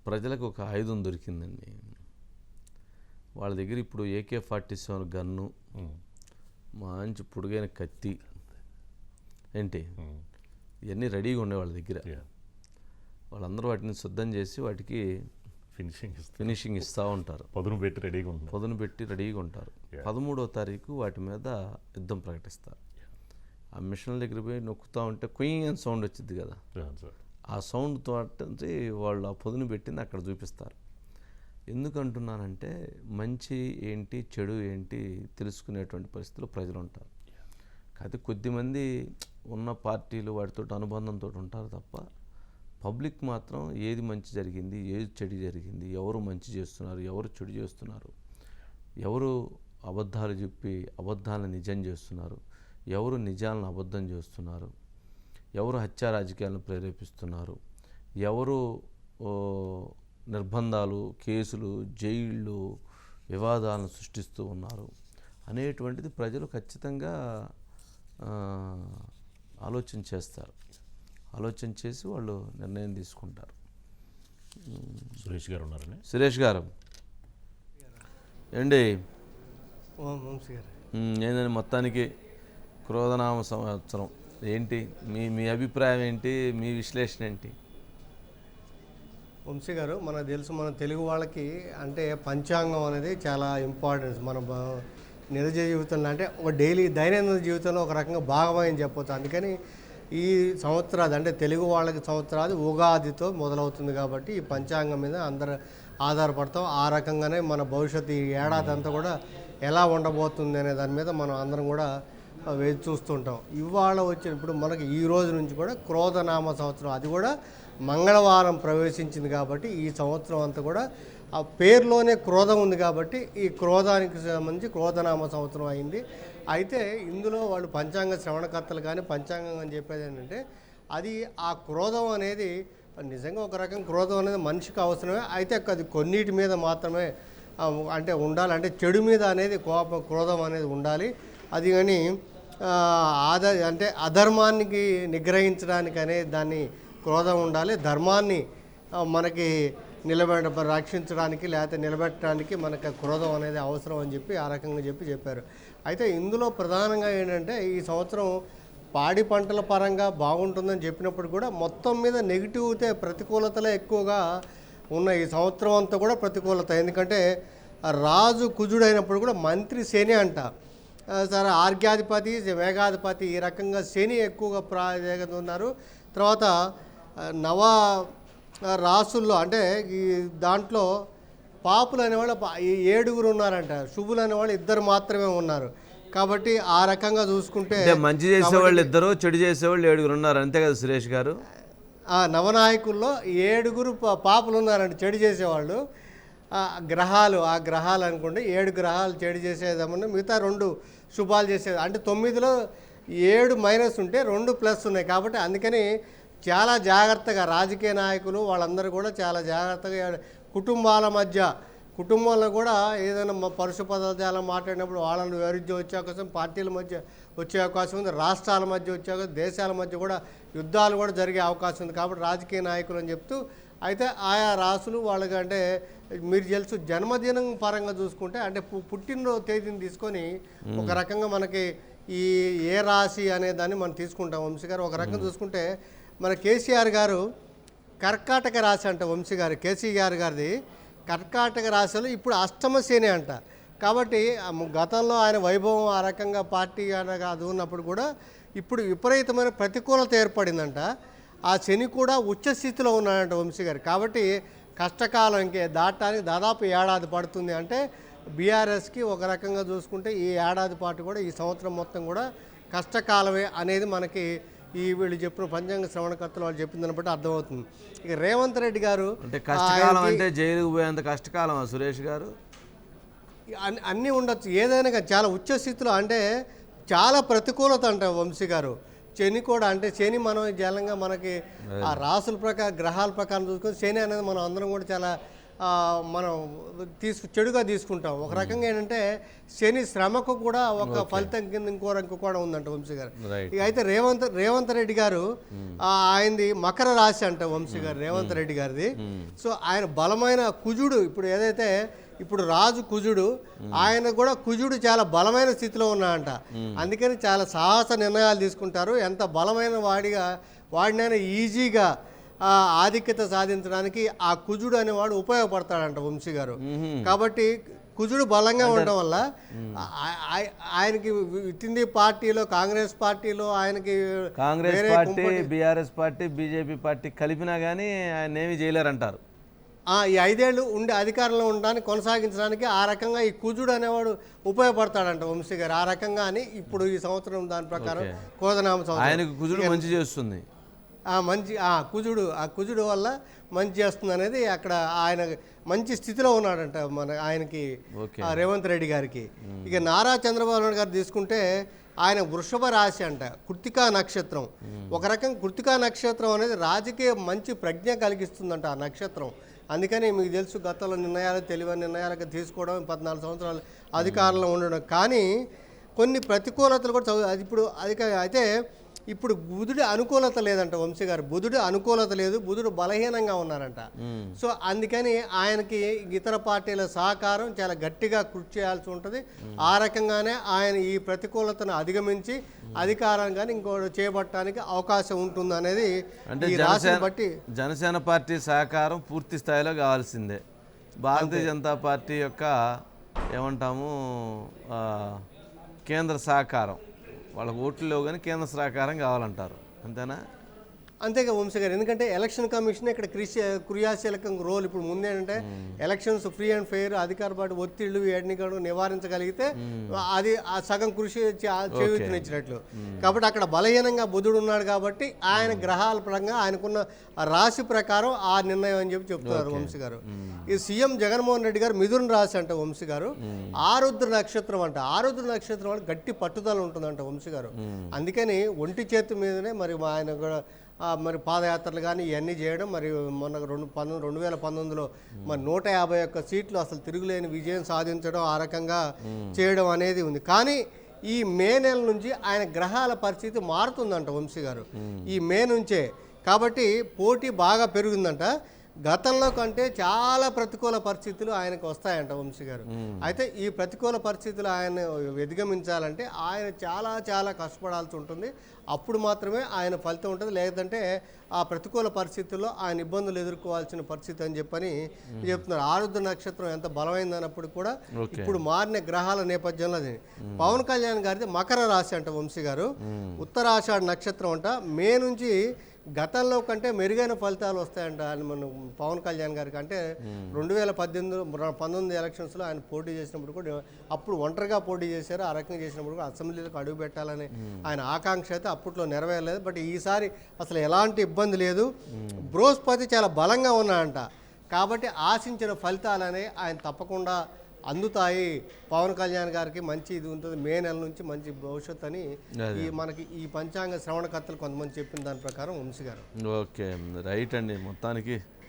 ప్రజలకు ఒక ఆయుధం దొరికిందండి. వాళ్ళ దగ్గర ఇప్పుడు AK-47 గన్ను, మంచి పొడుగైన కత్తి ఏంటి ఇవన్నీ రెడీగా ఉండే వాళ్ళ దగ్గర. వాళ్ళందరూ వాటిని శుద్ధం చేసి వాటికి ఫినిషింగ్ ఇస్తూ ఉంటారు. పదును పెట్టి రెడీగా ఉంటారు. 13వ తారీఖు వాటి మీద యుద్ధం ప్రకటిస్తారు. ఆ మిషన్ల దగ్గర పోయి నొక్కుతూ ఉంటే కుయింగ్ అని సౌండ్ వచ్చింది కదా, ఆ సౌండ్తో వాళ్ళు ఆ పొదును పెట్టింది అక్కడ చూపిస్తారు. ఎందుకంటున్నానంటే మంచి ఏంటి చెడు ఏంటి తెలుసుకునేటువంటి పరిస్థితుల్లో ప్రజలు ఉంటారు. కాకపోతే కొద్దిమంది ఉన్న పార్టీలు వాటితో అనుబంధంతో ఉంటారు తప్ప పబ్లిక్ మాత్రం ఏది మంచి జరిగింది, ఏది చెడు జరిగింది, ఎవరు మంచి చేస్తున్నారు, ఎవరు చెడు చేస్తున్నారు, ఎవరు అబద్ధాలు చెప్పి అబద్ధాలను నిజం చేస్తున్నారు, ఎవరు నిజాలను అబద్ధం చేస్తున్నారు, ఎవరు హత్యా రాజకీయాలను ప్రేరేపిస్తున్నారు, ఎవరు నిర్బంధాలు, కేసులు, జైళ్ళు, వివాదాలను సృష్టిస్తూ ఉన్నారు అనేటువంటిది ప్రజలు ఖచ్చితంగా ఆలోచన చేస్తారు. ఆలోచన చేసి వాళ్ళు నిర్ణయం తీసుకుంటారు. సురేష్ గారు ఏంటి ఏంటంటే మొత్తానికి క్రోధనామ సంవత్సరం ఏంటి మీ అభిప్రాయం ఏంటి, మీ విశ్లేషణ ఏంటి? వంశీ గారు, మనకు తెలుసు మన తెలుగు వాళ్ళకి అంటే పంచాంగం అనేది చాలా ఇంపార్టెన్స్. మన నిజ జీవితంలో అంటే ఒక డైలీ దైనందిన జీవితంలో ఒక రకంగా భాగమని చెప్పొచ్చు. అందుకని ఈ సంవత్సరాది అంటే తెలుగు వాళ్ళకి సంవత్సరాది ఉగాదితో మొదలవుతుంది కాబట్టి ఈ పంచాంగం మీద అందరూ ఆధారపడతాం. ఆ రకంగానే మన భవిష్యత్తు ఈ ఏడాది అంతా కూడా ఎలా ఉండబోతుంది అనే దాని మీద మనం అందరం కూడా వేచి చూస్తుంటాం. ఇవాళ వచ్చినప్పుడు మనకి ఈ రోజు నుంచి కూడా క్రోధనామ సంవత్సరం, అది కూడా మంగళవారం ప్రవేశించింది కాబట్టి ఈ సంవత్సరం అంతా కూడా ఆ పేరులోనే క్రోధం ఉంది కాబట్టి ఈ క్రోధానికి సంబంధించి క్రోధనామ సంవత్సరం అయింది. అయితే ఇందులో వాళ్ళు పంచాంగ శ్రవణకర్తలు కానీ పంచాంగం అని చెప్పేది ఏంటంటే అది ఆ క్రోధం అనేది నిజంగా ఒక రకం క్రోధం అనేది మనిషికి అవసరమే. అయితే అది కొన్నిటి మీద మాత్రమే అంటే ఉండాలి. అంటే చెడు మీద అనేది క్రోధం అనేది ఉండాలి. అది కానీ అంటే అధర్మానికి నిగ్రహించడానికి అనేది దాన్ని క్రోధం ఉండాలి. ధర్మాన్ని మనకి రక్షించడానికి లేకపోతే నిలబెట్టడానికి మనకు క్రోధం అనేది అవసరం అని చెప్పి ఆ రకంగా చెప్పారు. అయితే ఇందులో ప్రధానంగా ఏంటంటే ఈ సంవత్సరం పాడి పంటల పరంగా బాగుంటుందని చెప్పినప్పుడు కూడా మొత్తం మీద ప్రతికూలతలే ఎక్కువగా ఉన్నాయి. ఈ సంవత్సరం అంతా కూడా ప్రతికూలత. ఎందుకంటే రాజు కుజుడైనప్పుడు కూడా మంత్రి శని అంట, సరే ఆర్ఘ్యాధిపతి మేఘాధిపతి, ఈ రకంగా శని ఎక్కువగా ఉన్నారు. తర్వాత నవ రాసుల్లో అంటే ఈ దాంట్లో పాపులు అనేవాళ్ళు 7 ఉన్నారంట, శుభులు అనేవాళ్ళు 2 మాత్రమే ఉన్నారు. కాబట్టి ఆ రకంగా చూసుకుంటే మంచి చేసేవాళ్ళు 2, చెడు చేసేవాళ్ళు 7 ఉన్నారు, అంతే కదా సురేష్ గారు? నవనాయకుల్లో 7 పాపులు ఉన్నారంట చెడు చేసేవాళ్ళు. ఆ గ్రహాలు అనుకుంటే 7 గ్రహాలు చెడు చేసేదామని మిగతా 2 శుభాలు చేసేది. అంటే 9లో 7 మైనస్ ఉంటే 2 ప్లస్ ఉన్నాయి. కాబట్టి అందుకని చాలా జాగ్రత్తగా రాజకీయ నాయకులు వాళ్ళందరూ కూడా చాలా జాగ్రత్తగా కుటుంబంలో కూడా ఏదైనా పరుష పదార్థాలు మాట్లాడినప్పుడు వాళ్ళని వైరుధ్యం వచ్చే అవకాశం, పార్టీల మధ్య వచ్చే అవకాశం ఉంది, రాష్ట్రాల మధ్య వచ్చే అవకాశం, దేశాల మధ్య కూడా యుద్ధాలు కూడా జరిగే అవకాశం ఉంది. కాబట్టి రాజకీయ నాయకులు అని చెప్తూ అయితే ఆయా రాసులు వాళ్ళకి అంటే మీరు తెలుసు జన్మదినం పరంగా చూసుకుంటే అంటే పుట్టినరోజు తేదీని తీసుకొని ఒక రకంగా మనకి ఈ ఏ రాశి అనే దాన్ని మనం తీసుకుంటాం. వంశీ గారు ఒక రకంగా చూసుకుంటే మన కేసీఆర్ గారు కర్కాటక రాశి అంట. వంశీ గారు కేసీఆర్ గారిది కర్కాటక రాశిలో ఇప్పుడు అష్టమ శని అంట. కాబట్టి గతంలో ఆయన వైభవం ఆ రకంగా పార్టీ అది ఉన్నప్పుడు కూడా ఇప్పుడు విపరీతమైన ప్రతికూలత ఏర్పడిందంట. ఆ శని కూడా ఉచ్చస్థితిలో ఉన్నాడంట వంశీ గారు. కాబట్టి కష్టకాలం ఇంకే దాటడానికి దాదాపు ఏడాది పడుతుంది. అంటే బీఆర్ఎస్కి ఒక రకంగా చూసుకుంటే ఈ ఏడాది పాటు కూడా ఈ సంవత్సరం మొత్తం కూడా కష్టకాలమే అనేది మనకి ఈ వీళ్ళు చెప్పిన పంచాంగ శ్రవణకర్తలు వాళ్ళు చెప్పిన దాన్ని బట్టి అర్థమవుతుంది. ఇక రేవంత్ రెడ్డి గారు అంటే కష్టకాలం అంటే జైలుకు పోయేంత కష్టకాలం సురేష్ గారు అన్నీ ఉండొచ్చు, ఏదైనా కానీ చాలా ఉచ్చస్థితిలో అంటే చాలా ప్రతికూలత అంట వంశీ గారు. శని కూడా అంటే శని మనం జలంగా మనకి ఆ రాసుల ప్రకారం గ్రహాల ప్రకారం చూసుకొని శని అనేది మనం అందరం కూడా చాలా మనం చెడుగా తీసుకుంటాం. ఒక రకంగా ఏంటంటే శని శ్రమకు కూడా ఒక ఫలితం కింద ఇంకో రంగు కూడా ఉందంట వంశీ గారు. ఇక అయితే రేవంత్ రెడ్డి గారు ఆయనది మకర రాశి అంట వంశీ గారు, రేవంత్ రెడ్డి గారిది. సో ఆయన బలమైన కుజుడు, ఇప్పుడు ఏదైతే ఇప్పుడు రాజు కుజుడు, ఆయన కూడా కుజుడు చాలా బలమైన స్థితిలో ఉన్నాడంట. అందుకని చాలా సాహస నిర్ణయాలు తీసుకుంటారు. ఎంత బలమైన వాడినైనా ఈజీగా ఆధిక్యత సాధించడానికి ఆ కుజుడు అనేవాడు ఉపయోగపడతాడంట వంశీ గారు. కాబట్టి కుజుడు బలంగా ఉండడం వల్ల ఆయనకి ఇట్టింది పార్టీలో, కాంగ్రెస్ పార్టీలో ఆయనకి party, BRS party, BJP party కలిపినా కానీ ఆయన ఏమి చేయలేరంటారు. ఈ 5 ఏళ్ళు ఉండి అధికారంలో ఉండడానికి కొనసాగించడానికి ఆ రకంగా ఈ కుజుడు అనేవాడు ఉపయోగపడతాడంట వంశీ గారు. ఆ రకంగా అని ఇప్పుడు ఈ సంవత్సరం దాని ప్రకారం కోదనామ సంవత్సరం ఆయనకు కుజుడు మంచి చేస్తుంది. కుజుడు వల్ల మంచి చేస్తుంది అనేది అక్కడ ఆయన మంచి స్థితిలో ఉన్నాడంట ఆయనకి, రేవంత్ రెడ్డి గారికి. ఇక నారా చంద్రబాబు నాయుడు గారు తీసుకుంటే ఆయన వృషభ రాశి అంట, కృత్తికా నక్షత్రం. ఒక రకం కృత్తికా నక్షత్రం అనేది రాజకీయ మంచి ప్రజ్ఞ కలిగిస్తుందంట ఆ నక్షత్రం. అందుకని మీకు తెలుసు, గతంలో తెలివైన నిర్ణయాలకు తీసుకోవడం, 14 సంవత్సరాలు అధికారంలో ఉండడం. కానీ కొన్ని ప్రతికూలతలు కూడా ఇప్పుడు అయితే ఇప్పుడు బుధుడి అనుకూలత లేదంట వంశీ గారు. బుధుడి అనుకూలత లేదు, బుధుడు బలహీనంగా ఉన్నారంట. సో అందుకని ఆయనకి ఇతర పార్టీల సహకారం చాలా గట్టిగా కృషి చేయాల్సి ఉంటుంది. ఆ రకంగానే ఆయన ఈ ప్రతికూలతను అధిగమించి అధికారం కానీ ఇంకోటి చేపట్టడానికి అవకాశం ఉంటుంది అనేది ఈ రాశిని బట్టి. జనసేన పార్టీ సహకారం పూర్తి స్థాయిలో కావాల్సిందే. భారతీయ జనతా పార్టీ యొక్క ఏమంటాము కేంద్ర సహకారం, వాళ్ళకి ఓట్లు లేవు కానీ కేంద్ర సహకారం కావాలంటారు, అంతేనా? అంతేగా వంశీ గారు. ఎందుకంటే ఎలక్షన్ కమిషన్ ఇక్కడ క్రియాశీలకం రోల్. ఇప్పుడు ముందేంటంటే ఎలక్షన్స్ ఫ్రీ అండ్ ఫెయిర్, అధికార పార్టీ ఒత్తిళ్లు ఎన్నికలు నివారించగలిగితే అది ఆ సగం కృషి చేయించినట్లు. కాబట్టి అక్కడ బలహీనంగా బుధుడు ఉన్నాడు కాబట్టి ఆయన గ్రహాల పరంగా ఆయనకున్న రాశి ప్రకారం ఆ నిర్ణయం అని చెప్తున్నారు వంశీ గారు. ఈ సీఎం జగన్మోహన్ రెడ్డి గారు మిథున రాశి అంట వంశీ గారు. ఆరుద్ర నక్షత్రం అంట. ఆరుద్ర నక్షత్రం అంటే గట్టి పట్టుదల ఉంటుందంట వంశీ గారు. అందుకని ఒంటి చేతి మీదనే మరి ఆయన కూడా మరి పాదయాత్రలు కానీ ఇవన్నీ చేయడం, మరి మొన్న 2019లో మరి 151 సీట్లు అసలు తిరుగులేని విజయం సాధించడం, ఆ రకంగా చేయడం అనేది ఉంది. కానీ ఈ మే నెల నుంచి ఆయన గ్రహాల పరిస్థితి మారుతుందంట వంశీ గారు, ఈ మే నుంచే. కాబట్టి పోటీ బాగా పెరుగుందంట. గతంలో కంటే చాలా ప్రతికూల పరిస్థితులు ఆయనకు వస్తాయంట వంశీ గారు. అయితే ఈ ప్రతికూల పరిస్థితులు ఆయన అధిగమించాలంటే ఆయన చాలా చాలా కష్టపడాల్సి ఉంటుంది. అప్పుడు మాత్రమే ఆయన ఫలితం ఉంటుంది. లేదంటే ఆ ప్రతికూల పరిస్థితుల్లో ఆయన ఇబ్బందులు ఎదుర్కోవాల్సిన పరిస్థితి అని చెప్తున్నారు. ఆరుద్ర నక్షత్రం ఎంత బలమైందన్నప్పుడు కూడా ఇప్పుడు మారిన గ్రహాల నేపథ్యంలో అది. పవన్ కళ్యాణ్ గారిది మకర రాశి అంట వంశీ గారు. ఉత్తరాషాఢ నక్షత్రం అంట. మే నుంచి గతంలో కంటే మెరుగైన ఫలితాలు వస్తాయంట అని మనం పవన్ కళ్యాణ్ గారికి. అంటే 2019 ఎలక్షన్స్లో ఆయన పోటీ చేసినప్పుడు కూడా అప్పుడు ఒంటరిగా పోటీ చేశారు. ఆ రకంగా చేసినప్పుడు కూడా అసెంబ్లీలకు అడుగు పెట్టాలని ఆయన ఆకాంక్ష అయితే అప్పట్లో నెరవేరలేదు. బట్ ఈసారి అసలు ఎలాంటి ఇబ్బంది లేదు. బృహస్పతి చాలా బలంగా ఉన్నాడంట. కాబట్టి ఆశించిన ఫలితాలనే ఆయన తప్పకుండా అందుతాయి. పవన్ కళ్యాణ్ గారికి మంచి ఇది ఉంటుంది. మే నెల నుంచి మంచి భవిష్యత్తు అని మనకి ఈ పంచాంగ శ్రవణకర్తలు కొంతమంది చెప్పిన దాని ప్రకారం వంశీ గారు. ఓకే, రైట్ అండి. మొత్తానికి